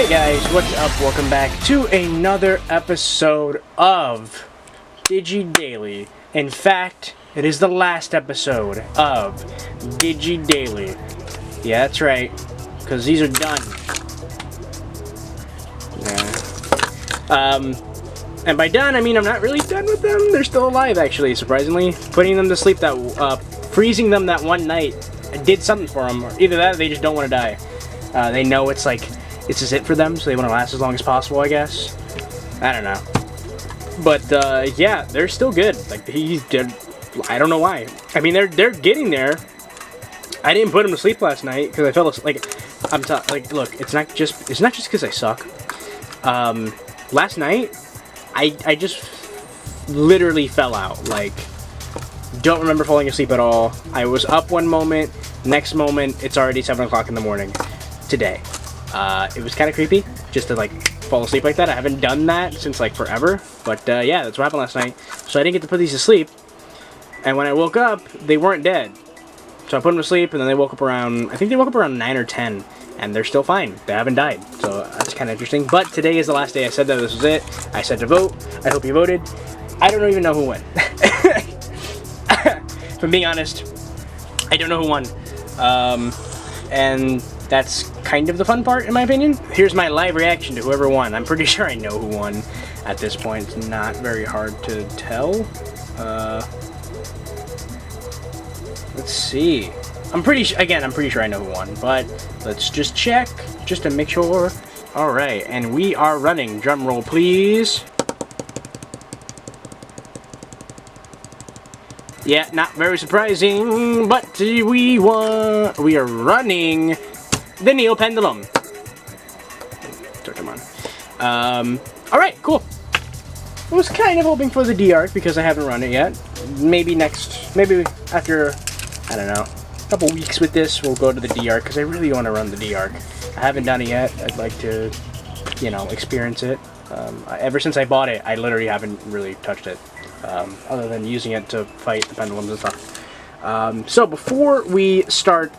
Hey guys, what's up? Welcome back to another episode of DigiDaily. In fact, it is the last episode of DigiDaily. Yeah, that's right, because these are done. Yeah. And by done, I mean I'm not really done with them. They're still alive, actually, surprisingly. Putting them to sleep, freezing them that one night, I did something for them. Either that or they just don't want to die. They know it's like, it's just it for them, so they want to last as long as possible, I guess. I don't know. But, yeah, they're still good. Like, I don't know why. I mean, they're getting there. I didn't put them to sleep last night, because I felt like, look, it's not just because I suck. Last night, I just literally fell out. Like, don't remember falling asleep at all. I was up one moment, next moment, it's already 7 o'clock in the morning today. It was kind of creepy, just to, like, fall asleep like that. I haven't done that since, like, forever. But, yeah, that's what happened last night. So I didn't get to put these to sleep. And when I woke up, they weren't dead. So I put them to sleep, and then they woke up around, I think they woke up around 9 or 10. And they're still fine. They haven't died. So that's kind of interesting. But today is the last day. I said that this was it. I said to vote. I hope you voted. I don't even know who won. If I'm being honest, I don't know who won. And that's kind of the fun part, in my opinion. Here's my live reaction to whoever won. I'm pretty sure I know who won at this point. It's not very hard to tell. Let's see. I'm pretty sure I know who won, but let's just check, just to make sure. Alright, and we are running. Drum roll, please. Yeah, not very surprising, but we won. We are running the Neo Pendulum. So, come on. Alright, cool. I was kind of hoping for the DR because I haven't run it yet. Maybe after, I don't know, couple weeks with this, we'll go to the DR because I really want to run the DR. I haven't done it yet. I'd like to, you know, experience it. Ever since I bought it, I literally haven't really touched it, other than using it to fight the pendulums and stuff. So before we start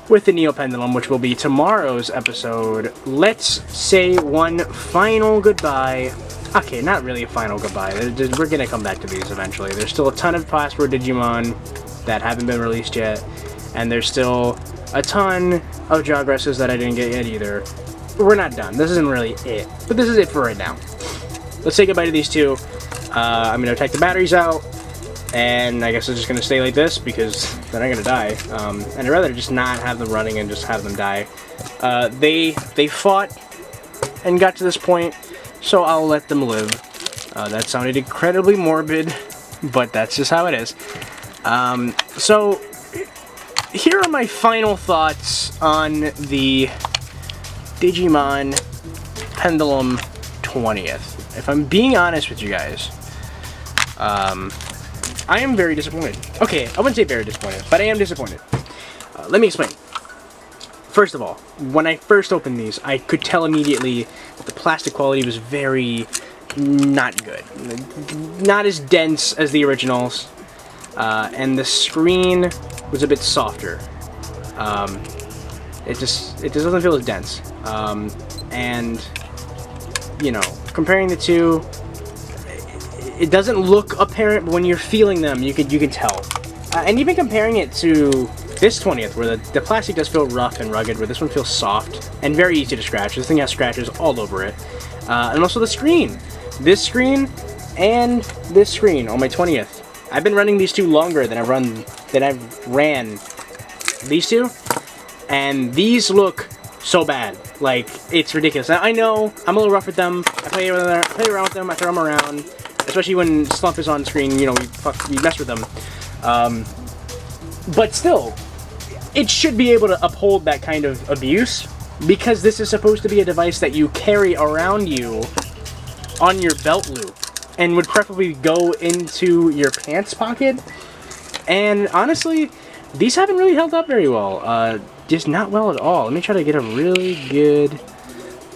with the Neo Pendulum, which will be tomorrow's episode, let's say one final goodbye. Okay, not really a final goodbye. We're gonna come back to these eventually. There's still a ton of password Digimon that haven't been released yet, and there's still a ton of Jogresses that I didn't get yet either. We're not done. This isn't really it, but this is it for right now. Let's say goodbye to these two. I'm gonna take the batteries out, and I guess it's just gonna stay like this because they're not gonna die. And I'd rather just not have them running and just have them die. They fought and got to this point, so I'll let them live. That sounded incredibly morbid, but that's just how it is. So, here are my final thoughts on the Digimon Pendulum 20th. If I'm being honest with you guys, I am very disappointed. Okay, I wouldn't say very disappointed, but I am disappointed. Let me explain. First of all, when I first opened these, I could tell immediately that the plastic quality was very not good. Not as dense as the originals. And the screen was a bit softer. It just doesn't feel as dense. And, you know, comparing the two, it doesn't look apparent, but when you're feeling them, you can tell. And even comparing it to this 20th, where the plastic does feel rough and rugged, where this one feels soft and very easy to scratch. This thing has scratches all over it. And also the screen. This screen and this screen on my 20th. I've been running these two longer than I've ran these two, and these look so bad. Like, it's ridiculous. Now, I know I'm a little rough with them. I play around with them. I throw them around, especially when Slump is on screen. You know, we mess with them. But still, it should be able to uphold that kind of abuse because this is supposed to be a device that you carry around you on your belt loop. And would preferably go into your pants pocket. And honestly, these haven't really held up very well. Just not well at all. Let me try to get a really good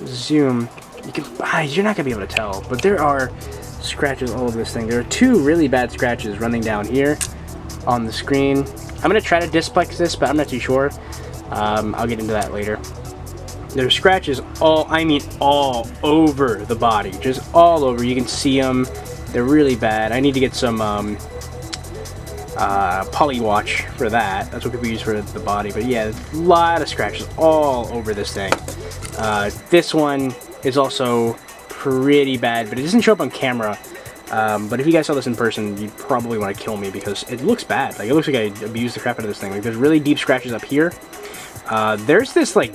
zoom. You're not gonna be able to tell, but there are scratches all over this thing. There are two really bad scratches running down here on the screen. I'm gonna try to displex this, but I'm not too sure. I'll get into that later. There's scratches all over the body, just all over. You can see them. They're really bad. I need to get some poly watch for that. That's what people use for the body. But yeah, a lot of scratches all over this thing. This one is also pretty bad, but it doesn't show up on camera. But if you guys saw this in person, you'd probably want to kill me because it looks bad. Like, it looks like I abused the crap out of this thing. Like, there's really deep scratches up here. There's this, like,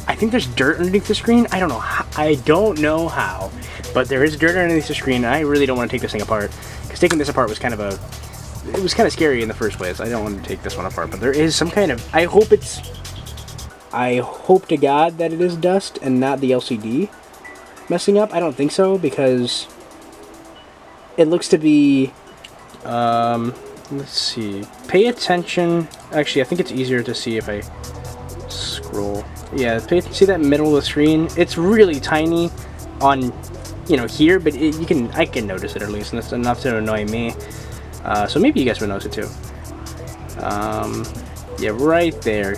I think there's dirt underneath the screen. I don't know how, but there is dirt underneath the screen, and I really don't want to take this thing apart, because taking this apart was kind of scary in the first place. I don't want to take this one apart, but there is some kind of, I hope to God that it is dust and not the LCD messing up. I don't think so, because it looks to be, let's see, pay attention. Actually, I think it's easier to see if I scroll. Yeah, see that middle of the screen? It's really tiny on, you know, here, but I can notice it at least, and that's enough to annoy me. So maybe you guys would notice it too. Yeah, right there.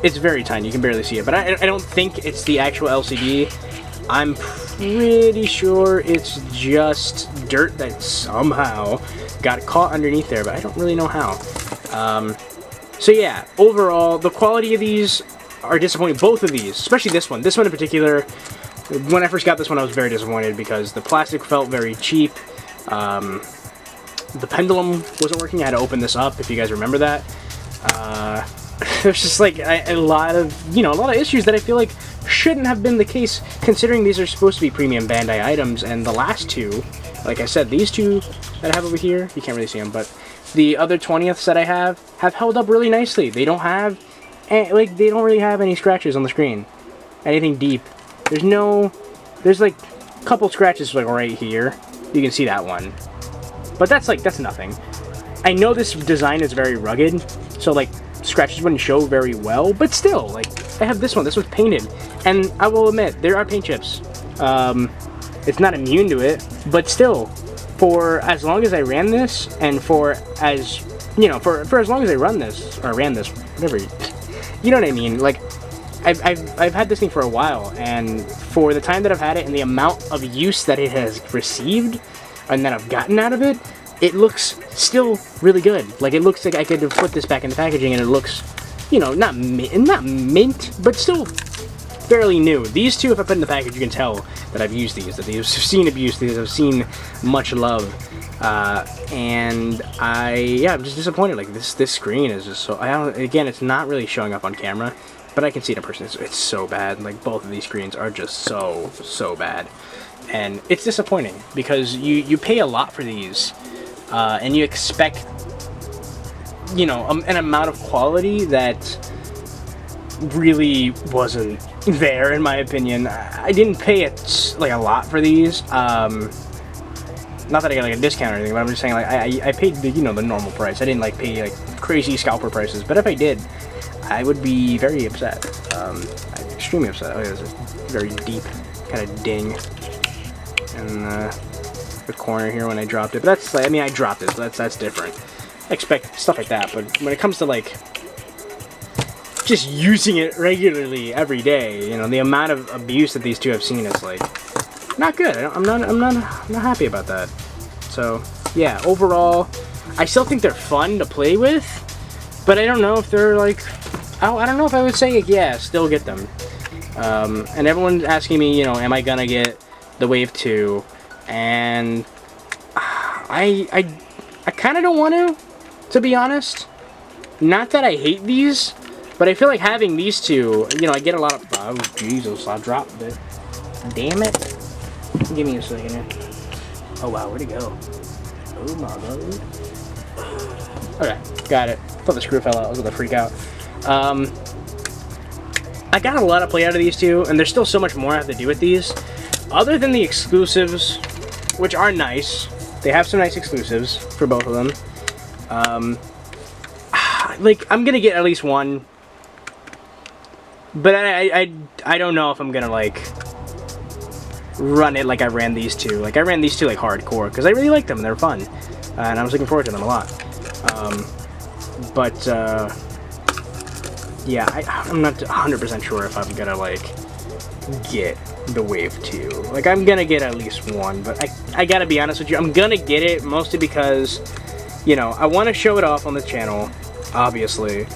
It's very tiny. You can barely see it, but I don't think it's the actual LCD. I'm pretty sure it's just dirt that somehow got caught underneath there, but I don't really know how. So yeah, overall, the quality of these are disappointing. Both of these, especially this one. This one in particular, when I first got this one, I was very disappointed because the plastic felt very cheap. The pendulum wasn't working. I had to open this up, if you guys remember that. There's just like a lot of issues that I feel like shouldn't have been the case, considering these are supposed to be premium Bandai items, and the last two, like I said, these two that I have over here, you can't really see them, but the other 20ths that I have held up really nicely. They don't have, like, they don't really have any scratches on the screen, anything deep. There's like a couple scratches like right here. You can see that one, but that's nothing. I know this design is very rugged, so like scratches wouldn't show very well, but still, like, I have this one. This was painted, and I will admit there are paint chips. It's not immune to it, but still, for as long as I ran this, and for as long as I ran this, whatever, you know what I mean. Like, I've had this thing for a while, and for the time that I've had it and the amount of use that it has received and that I've gotten out of it, it looks still really good. Like, it looks like I could have put this back in the packaging, and it looks, not mint, but still fairly new. These two, if I put in the package, you can tell that I've used these, that they've seen abuse, these have seen much love, and I'm just disappointed. Like, this screen is just so, again, it's not really showing up on camera, but I can see it in person. It's so bad. Like, both of these screens are just so bad, and it's disappointing because you pay a lot for these, and you expect, an amount of quality that really wasn't there, in my opinion. I didn't pay a lot for these. Not that I got like a discount or anything, but I'm just saying, like, I paid the the normal price. I didn't like pay like crazy scalper prices, but if I did, I would be very upset. I'm extremely upset. Oh, there's a very deep kind of ding in the corner here when I dropped it. But that's, I mean, I dropped it, so that's different. I expect stuff like that, but when it comes to like just using it regularly every day, the amount of abuse that these two have seen is like not good. I'm not happy about that. So yeah, overall, I still think they're fun to play with, but I don't know if they're like, I don't know if I would say, yeah, still get them. And everyone's asking me, am I gonna get the Wave 2? And I kind of don't want to be honest. Not that I hate these, but I feel like having these two, I get a lot of, oh Jesus, I dropped it. Damn it. Give me a second here. Oh wow, where'd it go? Oh my god. Okay, got it. Thought the screw fell out. I was gonna freak out. I got a lot of play out of these two, and there's still so much more I have to do with these. Other than the exclusives, which are nice. They have some nice exclusives for both of them. Like, I'm gonna get at least one, but I don't know if I'm gonna like run it like I ran these two. Like, I ran these two like hardcore because I really liked them and they're fun, and I was looking forward to them a lot. Yeah, I'm not 100% sure if I'm gonna like get the Wave 2. Like, I'm gonna get at least one, but I gotta be honest with you, I'm gonna get it mostly because, you know, I want to show it off on the channel, obviously.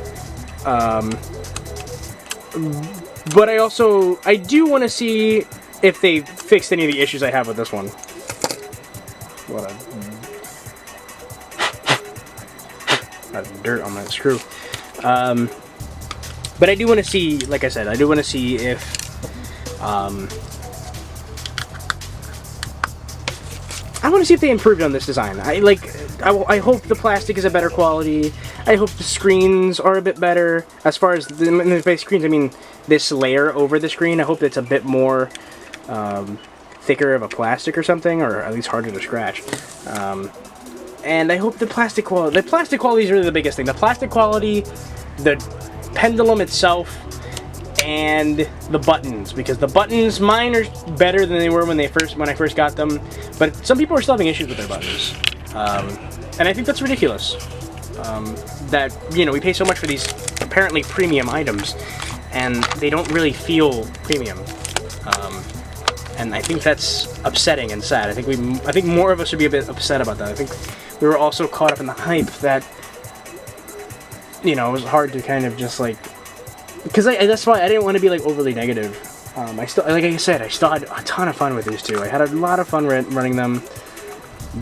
But I do want to see if they fixed any of the issues I have with this one. What a dirt on that screw. But I do want to see, like I said, I do want to see if I want to see if they improved on this design. I hope the plastic is a better quality. I hope the screens are a bit better. As far as the base screens, I mean this layer over the screen. I hope it's a bit more thicker of a plastic or something, or at least harder to scratch. And I hope the plastic quality is really the biggest thing. The plastic quality, the pendulum itself, and the buttons, because the buttons, mine are better than they were when I first got them, but some people are still having issues with their buttons, and I think that's ridiculous. That, you know, we pay so much for these apparently premium items, and they don't really feel premium, and I think that's upsetting and sad. I think more of us should be a bit upset about that. I think we were also caught up in the hype that, you know, it was hard to kind of just like. Because that's why I didn't want to be like overly negative. Like I said, I still had a ton of fun with these two. I had a lot of fun running them,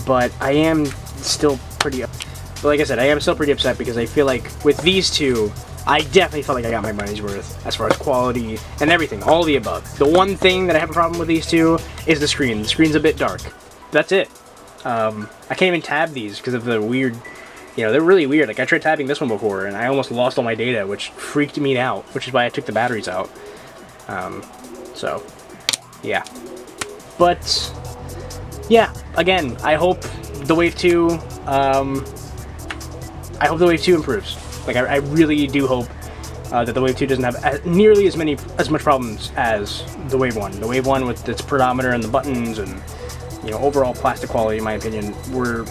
but I am still pretty. But like I said, I am still pretty upset because I feel like with these two, I definitely felt like I got my money's worth as far as quality and everything, all the above. The one thing that I have a problem with these two is the screen. The screen's a bit dark. That's it. I can't even tab these because of the weird. You know, they're really weird. Like, I tried tapping this one before, and I almost lost all my data, which freaked me out, which is why I took the batteries out. So, yeah. But, yeah, again, I hope the Wave 2, improves. Like, I really do hope that the Wave 2 doesn't have nearly as much problems as the Wave 1. The Wave 1 with its pedometer and the buttons and, you know, overall plastic quality, in my opinion, were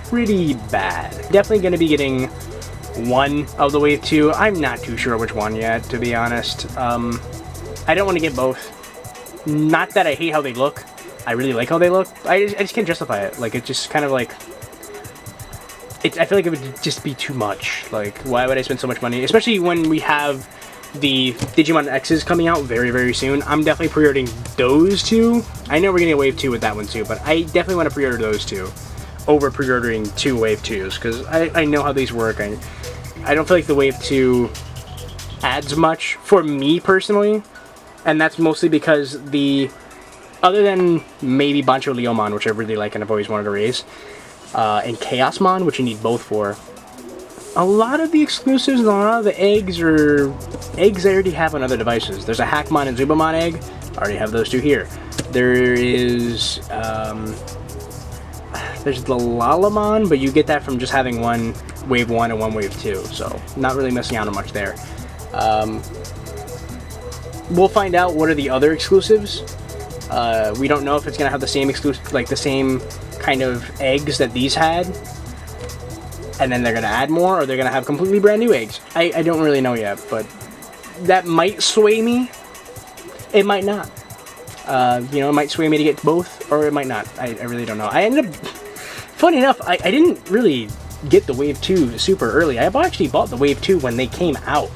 pretty bad. Definitely going to be getting one of the Wave 2. I'm not too sure which one yet, to be honest. I don't want to get both. Not that I hate how they look. I really like how they look. I just can't justify it. Like, it's just kind of like... I feel like it would just be too much. Like, why would I spend so much money? Especially when we have the Digimon X's coming out very, very soon. I'm definitely pre-ordering those two. I know we're going to get Wave 2 with that one too, but I definitely want to pre-order those two over pre-ordering 2 Wave 2s, because I know how these work. I don't feel like the Wave 2 adds much for me personally, and that's mostly because other than maybe Bancho Leomon, which I really like and I've always wanted to raise, and Chaosmon, which you need both for, a lot of the exclusives and a lot of the eggs are eggs I already have on other devices. There's a Hackmon and Zubamon egg. I already have those two here. There is there's the Lalamon, but you get that from just having one Wave 1 and one Wave 2, so not really missing out on much there. We'll find out what are the other exclusives. We don't know if it's gonna have the same the same kind of eggs that these had, and then they're gonna add more, or they're gonna have completely brand new eggs. I don't really know yet, but that might sway me. It might not. You know, it might sway me to get both, or it might not. I really don't know. I ended up, funny enough, I didn't really get the Wave 2 super early. I actually bought the Wave 2 when they came out.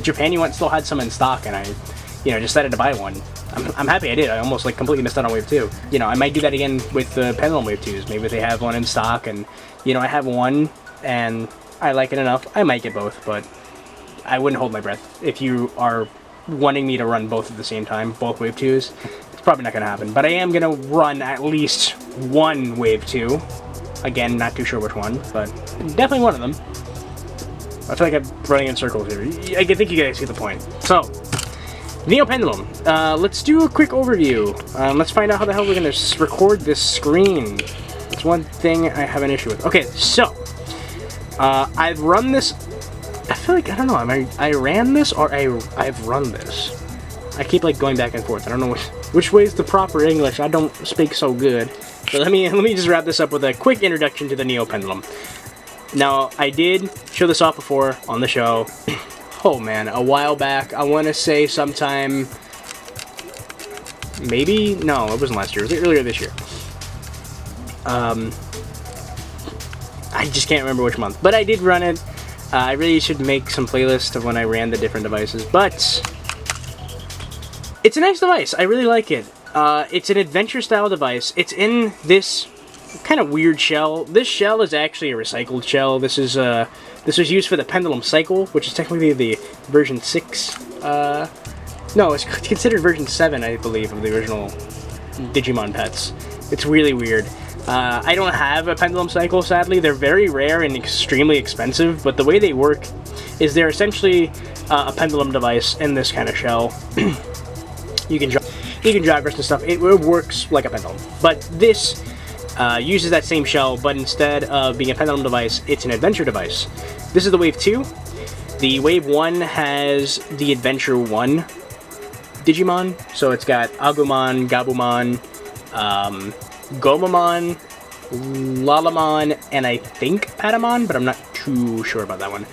Japan still had some in stock, and I, you know, decided to buy one. I'm happy I did. I almost like completely missed out on Wave 2. You know, I might do that again with the Pendulum Wave 2s. Maybe if they have one in stock, and, you know, I have one, and I like it enough, I might get both, but I wouldn't hold my breath. If you are wanting me to run both at the same time, both Wave 2s, it's probably not going to happen. But I am going to run at least one Wave 2. Again, not too sure which one, but definitely one of them. I feel like I'm running in circles here. I think you guys get the point. So, Neo Pendulum. Let's do a quick overview. Let's find out how the hell we're going to record this screen. That's one thing I have an issue with. Okay, so, I've run this... I feel like, I don't know, I ran this or I've run this. I keep like going back and forth. I don't know which way is the proper English. I don't speak so good. But let me just wrap this up with a quick introduction to the Neo Pendulum. Now, I did show this off before on the show. Oh man, a while back. I want to say sometime maybe? No, it wasn't last year. It was earlier this year. I just can't remember which month. But I did run it. I really should make some playlists of when I ran the different devices. But it's a nice device. I really like it. It's an adventure-style device. It's in this kind of weird shell. This shell is actually a recycled shell. This was used for the Pendulum Cycle, which is technically the version 6. No, it's considered version 7, I believe, of the original Digimon pets. It's really weird. I don't have a Pendulum Cycle, sadly. They're very rare and extremely expensive, but the way they work is they're essentially a pendulum device in this kind of shell. You can jog rest and stuff. It works like a pendulum. But this uses that same shell, but instead of being a pendulum device, it's an adventure device. This is the Wave 2. The Wave 1 has the Adventure 1 Digimon. So it's got Agumon, Gabumon, Gomamon, Lalamon, and I think Patamon, but I'm not too sure about that one.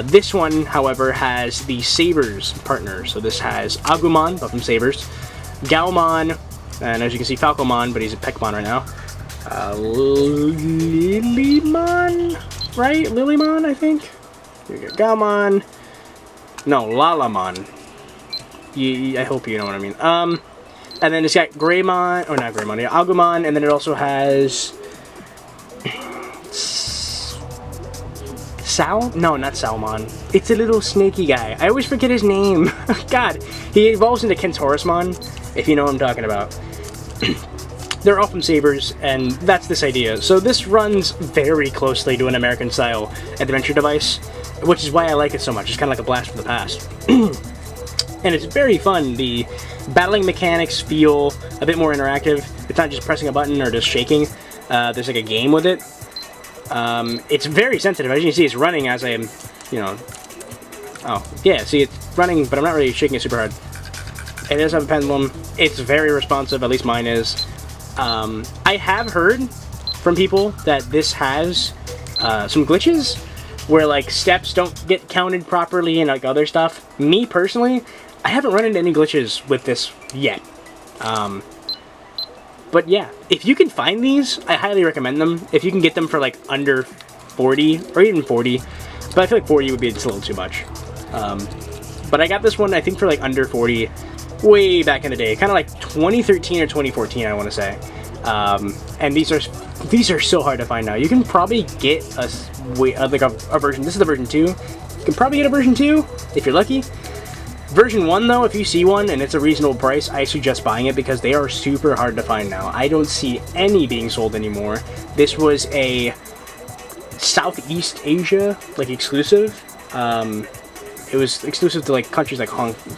This one, however, has the Sabers partner. So this has Agumon, but from Sabers, Gaomon, and as you can see, Falcomon, but he's a Pekmon right now. Lilymon, right? Lilymon, I think. Here we go. Gaomon. No, Lalamon. I hope you know what I mean. And then it's got Greymon, or not Greymon, yeah, Agumon, and then it also has Sal? No, not Salmon. It's a little snaky guy. I always forget his name. God, he evolves into Kentaurismon, if you know what I'm talking about. They're all from Sabers, and that's this idea. So this runs very closely to an American-style adventure device, which is why I like it so much. It's kind of like a blast from the past. And it's very fun. The battling mechanics feel a bit more interactive. It's not just pressing a button or just shaking. There's like a game with it. It's very sensitive. As you can see, it's running as I am, you know... Oh, yeah, see, it's running, but I'm not really shaking it super hard. It does have a pendulum. It's very responsive, at least mine is. I have heard from people that this has some glitches where, like, steps don't get counted properly and, like, other stuff. Me, personally, I haven't run into any glitches with this yet. But yeah, if you can find these, I highly recommend them. If you can get them for like under 40 or even 40, but I feel like 40 would be just a little too much. But I got this one, I think, for like under 40 way back in the day, kind of like 2013 or 2014, I want to say. And these are so hard to find now. You can probably get a version. This is the version 2. You can probably get a version 2 if you're lucky. Version 1, though, if you see one and it's a reasonable price, I suggest buying it because they are super hard to find now. I don't see any being sold anymore. This was a Southeast Asia, like, exclusive. It was exclusive to, like, countries like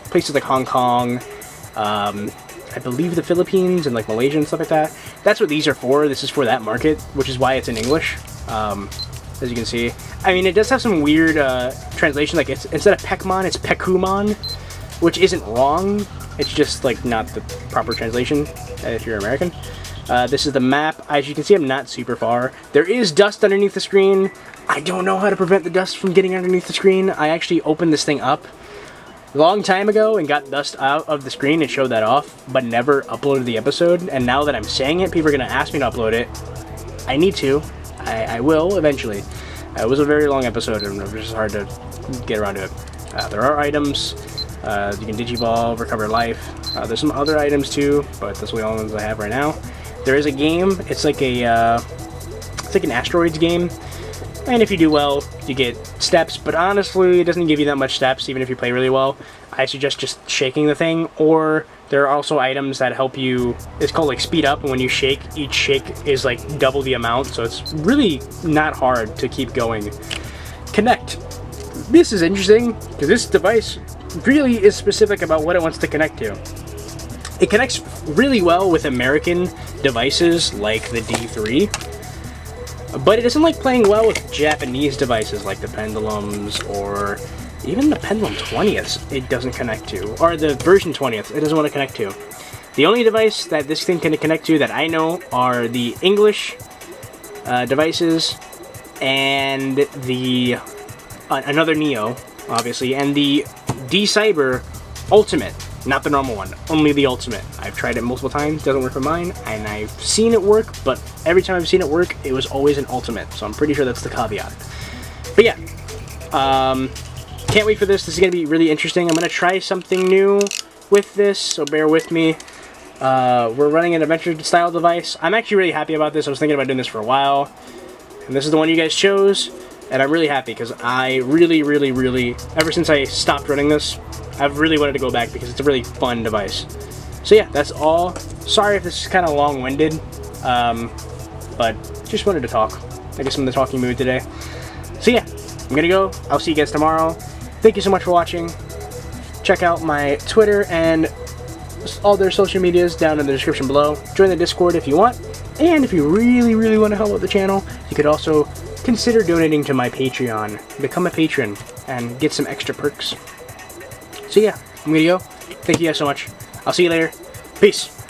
places like Hong Kong, I believe the Philippines and, like, Malaysia and stuff like that. That's what these are for. This is for that market, which is why it's in English. As you can see. I mean, it does have some weird translation, like it's instead of Pekmon, it's Pekumon, which isn't wrong. It's just like not the proper translation if you're American. This is the map. As you can see, I'm not super far. There is dust underneath the screen. I don't know how to prevent the dust from getting underneath the screen. I actually opened this thing up a long time ago and got dust out of the screen and showed that off, but never uploaded the episode. And now that I'm saying it, people are going to ask me to upload it. I need to. I will eventually. It was a very long episode and it was just hard to get around to it. There are items. You can Digivolve, recover life. There's some other items too, but that's the only ones I have right now. There is a game. It's like an asteroids game. And if you do well, you get steps, but honestly, it doesn't give you that much steps, even if you play really well. I suggest just shaking the thing, or there are also items that help you, it's called like speed up, and when you shake, each shake is like double the amount, so it's really not hard to keep going. Connect. This is interesting, because this device really is specific about what it wants to connect to. It connects really well with American devices like the D3, but it doesn't like playing well with Japanese devices like the Pendulums or even the Pendulum 20th it doesn't connect to, or the version 20th it doesn't want to connect to. The only device that this thing can connect to that I know are the English devices and the another Neo, obviously, and the D-Cyber Ultimate. Not the normal one, only the ultimate. I've tried it multiple times, doesn't work for mine, and I've seen it work, but every time I've seen it work, it was always an ultimate, so I'm pretty sure that's the caveat. But yeah, can't wait for this. This is going to be really interesting. I'm going to try something new with this, so bear with me. We're running an adventure-style device. I'm actually really happy about this. I was thinking about doing this for a while, and this is the one you guys chose, and I'm really happy because I really, ever since I stopped running this, I've really wanted to go back because it's a really fun device. So yeah, that's all. Sorry if this is kind of long-winded, but just wanted to talk. I guess I'm in the talking mood today. So yeah, I'm gonna go. I'll see you guys tomorrow. Thank you so much for watching. Check out my Twitter and all their social medias down in the description below. Join the Discord if you want. And if you really want to help out the channel, you could also consider donating to my Patreon. Become a patron and get some extra perks. So yeah, I'm gonna go. Thank you guys so much. I'll see you later. Peace.